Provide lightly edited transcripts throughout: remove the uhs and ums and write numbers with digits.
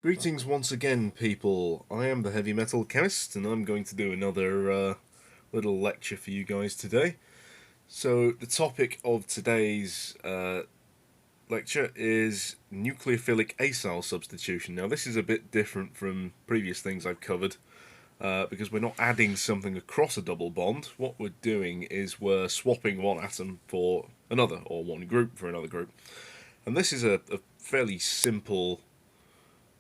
Greetings once again, people. I am the Heavy Metal Chemist, and I'm going to do another little lecture for you guys today. So, the topic of today's lecture is nucleophilic acyl substitution. Now, this is a bit different from previous things I've covered, because we're not adding something across a double bond. What we're doing is we're swapping one atom for another, or one group for another group. And this is a fairly simple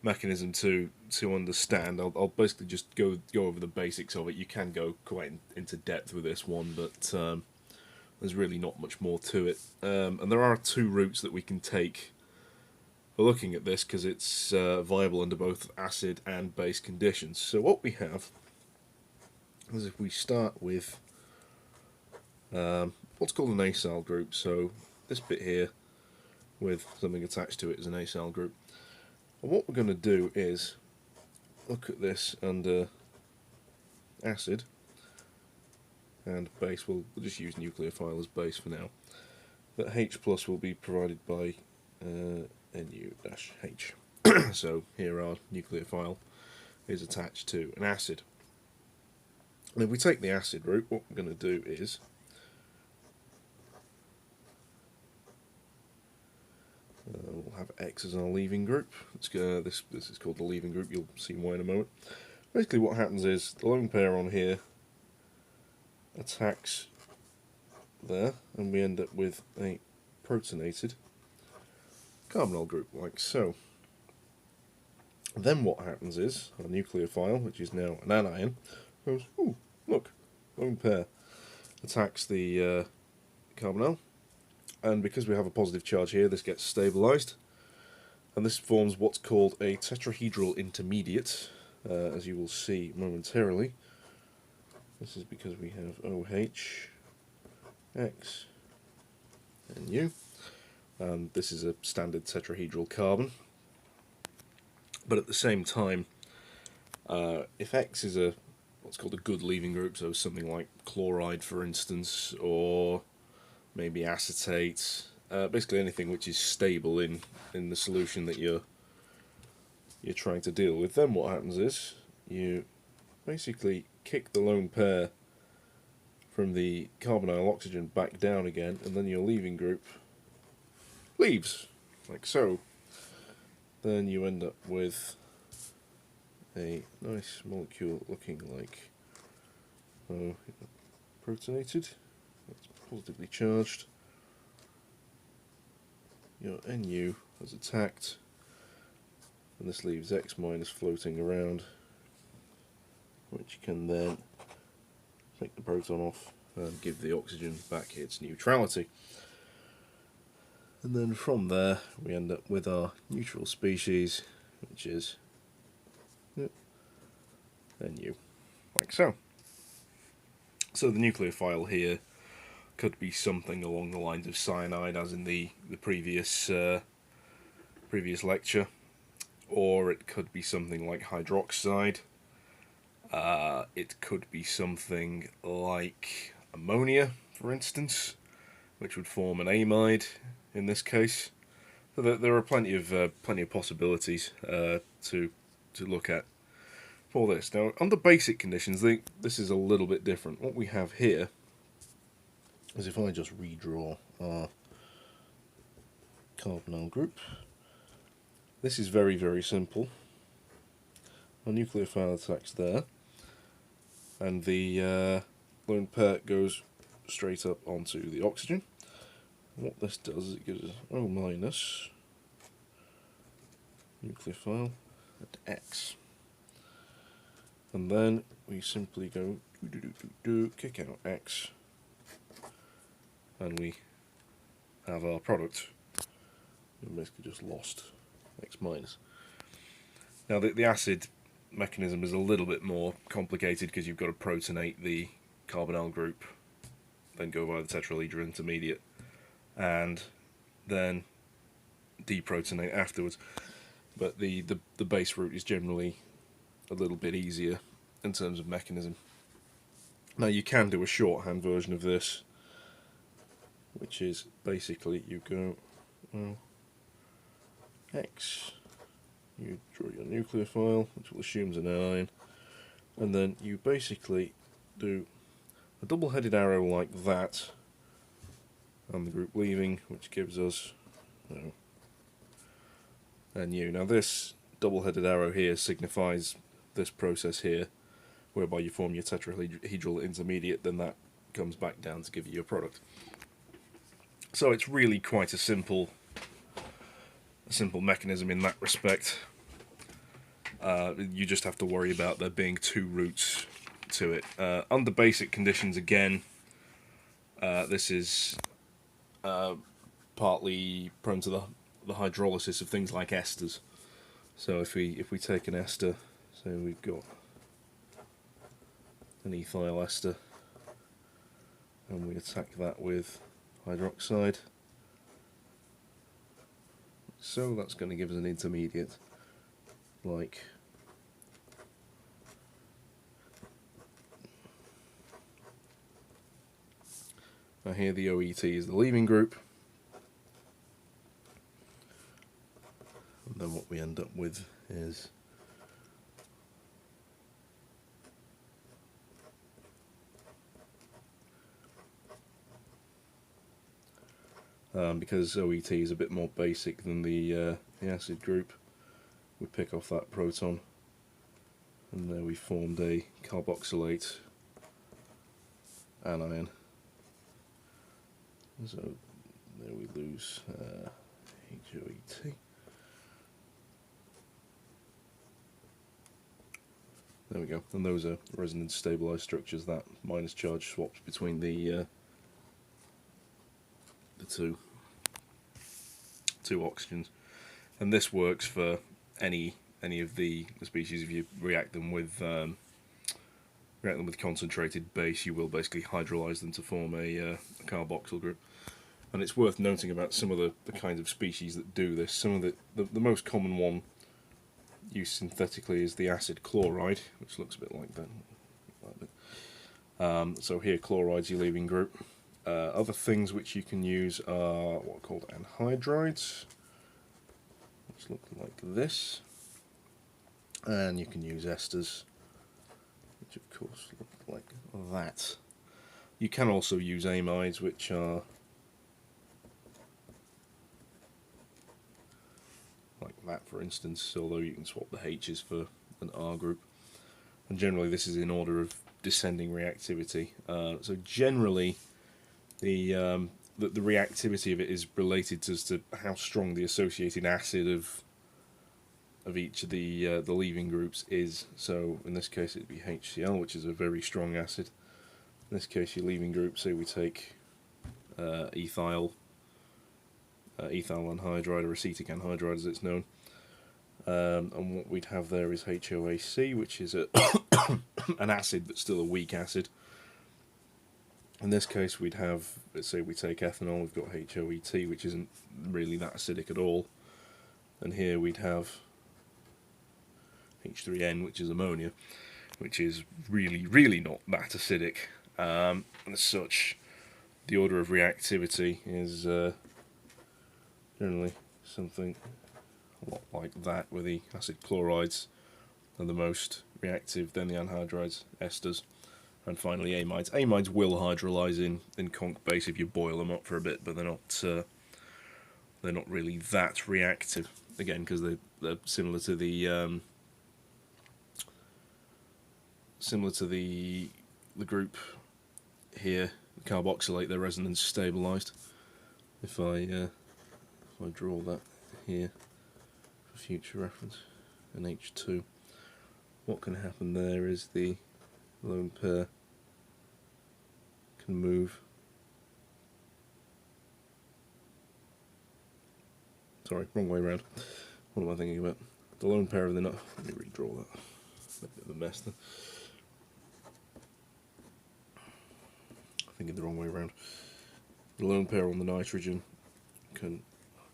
mechanism to understand. I'll basically just go over the basics of it. You can go quite into depth with this one, but there's really not much more to it. And there are two routes that we can take for looking at this, because it's viable under both acid and base conditions. So what we have is, if we start with what's called an acyl group, so this bit here with something attached to it is an acyl group. And what we're going to do is look at this under acid and base. We'll just use nucleophile as base for now. That H plus will be provided by Nu-H. So here our nucleophile is attached to an acid. And if we take the acid route, what we're going to do is we'll have X as our leaving group. This is called the leaving group. You'll see why in a moment. Basically, what happens is the lone pair on here attacks there, and we end up with a protonated carbonyl group, like so. Then what happens is our nucleophile, which is now an anion, goes, ooh, look, lone pair attacks the carbonyl. And because we have a positive charge here, this gets stabilised, and this forms what's called a tetrahedral intermediate, as you will see momentarily. This is because we have OH, X, and U, and this is a standard tetrahedral carbon. But at the same time, if X is what's called a good leaving group, so something like chloride, for instance, or maybe acetate, basically anything which is stable in the solution that you're trying to deal with, then what happens is you basically kick the lone pair from the carbonyl oxygen back down again, and then your leaving group leaves, like so. Then you end up with a nice molecule looking like protonated. It's positively charged. Your Nu has attacked, and this leaves X minus floating around, which can then take the proton off and give the oxygen back its neutrality. And then from there we end up with our neutral species, which is Nu, like so. So the nucleophile here could be something along the lines of cyanide, as in the previous lecture, or it could be something like hydroxide. It could be something like ammonia, for instance, which would form an amide in this case. So there are plenty of possibilities to look at for this. Now, under basic conditions, this is a little bit different. What we have here is, if I just redraw our carbonyl group, this is very, very simple. Our nucleophile attacks there, and the lone pair goes straight up onto the oxygen. And what this does is it gives us O minus nucleophile at X. And then we simply go kick out X, and we have our product. We basically just lost X minus. Now the acid mechanism is a little bit more complicated, because you've got to protonate the carbonyl group, then go via the tetrahedral intermediate, and then deprotonate afterwards. But the base route is generally a little bit easier in terms of mechanism. Now you can do a shorthand version of this, which is basically you go X you draw your nucleophile, which will assume is an anion, and then you basically do a double-headed arrow like that on the group leaving, which gives us NU. Now this double-headed arrow here signifies this process here, whereby you form your tetrahedral intermediate, then that comes back down to give you your product. So it's really quite a simple mechanism in that respect. You just have to worry about there being two routes to it. Under basic conditions, again, this is partly prone to the hydrolysis of things like esters. So if we take an ester, so we've got an ethyl ester, and we attack that with hydroxide, so that's going to give us an intermediate like now. Here the OET is the leaving group, and then what we end up with is because OET is a bit more basic than the acid group, we pick off that proton, and there we formed a carboxylate anion. So there we lose HOET. There we go, and those are resonance stabilized structures. That minus charge swaps between the two oxygens, and this works for any of the species. If you react them with concentrated base, you will basically hydrolyze them to form a carboxyl group. And it's worth noting about some of the kinds of species that do this. Some of the most common one used synthetically is the acid chloride, which looks a bit like that. So here chloride's your leaving group. Other things which you can use are what are called anhydrides, which look like this, and you can use esters, which of course look like that. You can also use amides, which are like that, for instance, although you can swap the H's for an R group, and generally this is in order of descending reactivity. So generally the reactivity of it is related to how strong the associated acid of each of the leaving groups is. So in this case it'd be HCl, which is a very strong acid. In this case your leaving group, say we take ethyl anhydride, or acetic anhydride as it's known, and what we'd have there is HOAC, which is an acid but still a weak acid. In this case we'd have, let's say we take ethanol, we've got HOET, which isn't really that acidic at all, and here we'd have H3N, which is ammonia, which is really not that acidic. And as such, the order of reactivity is generally something a lot like that, where the acid chlorides are the most reactive, then the anhydrides, esters, and finally amides. Amides will hydrolyze in conc base if you boil them up for a bit, but they're not really that reactive. Again, because they're similar to the group here, the carboxylate. They're resonance stabilized. If I draw that here for future reference, an H2, what can happen there is the lone pair can move. Sorry, wrong way around. What am I thinking about? The lone pair of the let me redraw that. A bit of a mess there. Thinking the wrong way around. The lone pair on the nitrogen can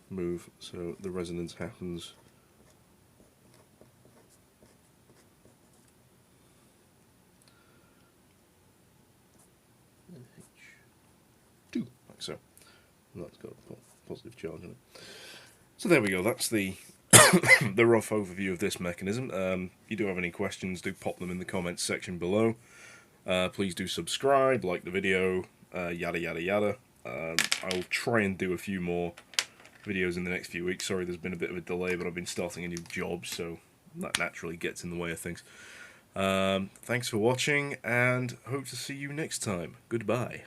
move, so the resonance happens H2, like so. And that's got a positive charge on it. So there we go. That's the the rough overview of this mechanism. If you do have any questions, do pop them in the comments section below. Please do subscribe, like the video, yada yada yada. I'll try and do a few more videos in the next few weeks. Sorry, there's been a bit of a delay, but I've been starting a new job, so that naturally gets in the way of things. Thanks for watching, and hope to see you next time. Goodbye.